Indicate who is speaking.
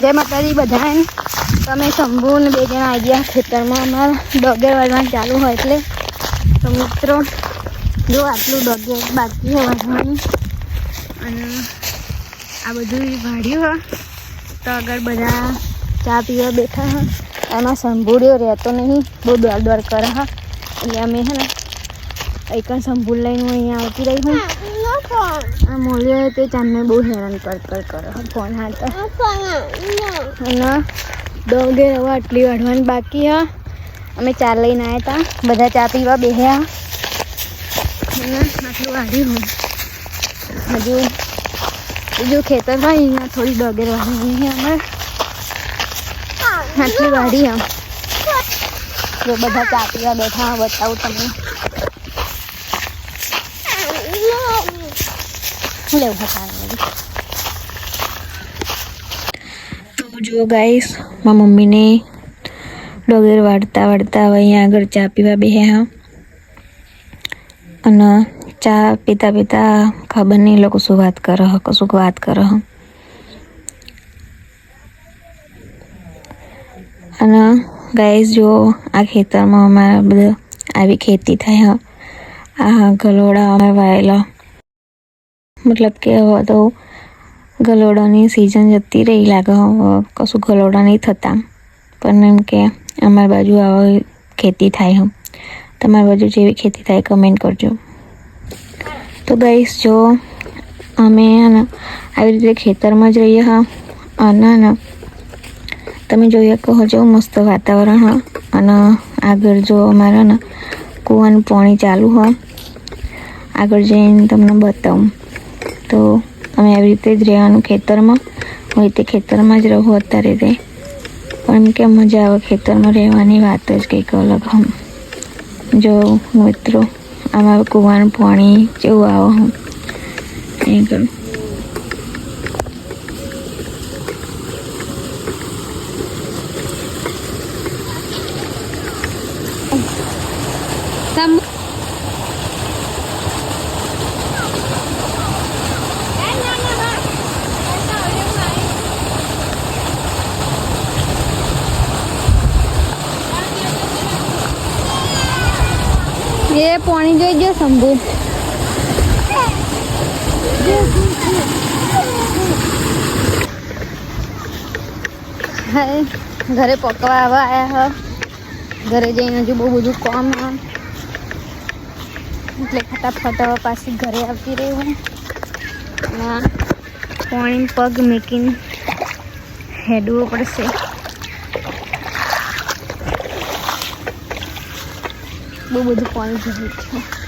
Speaker 1: जय माताजी बधाने तमे शंभू ने बे जण आई गया खेतर में अमार डोगेर वाळवा चालू हो एटले तो मित्रों जो आटलू डोगेर बाकी है वाळवानी अने आ बधुं वाढ्युं हो तो अगर बधा चा पीवा बैठा है एमां शंभूड़ियो रहतो नहीं बहुत दौड़ दौड़ करे है एटले अमे है ने एक शंभू लईने हूँ अहींया आवती रही हूँ आ मोलियो है ते चांदने बहुत हैरान कर करे फोन हाथ अने डोगेर हवे आटली वाढवानी बाकी है अमे चा लईने आया था बधा चा पीवा बेह्या अने आटलुं वाढ्युं हजू बीजू खेतर में अहींया थोड़ी डोगेर वाढवानी है अमे आटली वाढी है जो बधा चा पीवा बैठा बताऊँ तमने तो जो गाइस मारी मम्मी ने डोगेर वाड़ता वाड़ता हवे आगळ चा पीवा बेह्या हाँ अने चा पीता पीता खबर नहीं लोग कशुं वात करे ह कशुंक वात करे ह अने गाइस जो आ खेतर में अमारा बधा आवी खेती थाय ह आ गलोड़ा अमे वायेला मतलब के हवे तो गलोड़ानी सीजन जती रही लागे कशुं गलोड़ा नहीं थता पण एम के अमारी बाजू आवी खेती थाय ह तमारी बाजू जेवी खेती थाय कमेंट करजो। तो गाइस जो अमे आवी रीते खेतर में ज रहीए हाँ अने तमे जोई શકો છો मस्त वातावरण हाँ अने आगळ जो अमारा ने कूવાનું पाणी चालू है आगळ जईने तमने बतावुं। तो अमे આવી રીતે જ રહેવાનું ખેતરમાં હું તે ખેતરમાં જ રહું અત્યારે તે પણ કે મજા આવે ખેતરમાં રહેવાની વાત જ કંઈક અલગ હમ જો મિત્રો આમાં કૂવાનું પાણી જેવું આવે હું એ કરું ये पानी जोई जो शंभू है घरे पकवा आया है घरे जईने हजू बहु बधुं काम है એટલે ફટાફટ પાછી ઘરે આવતી રહી હું પાણી પગ મૂકીને હેડવું પડશે બહુ બધું પાણી ભર્યું છે।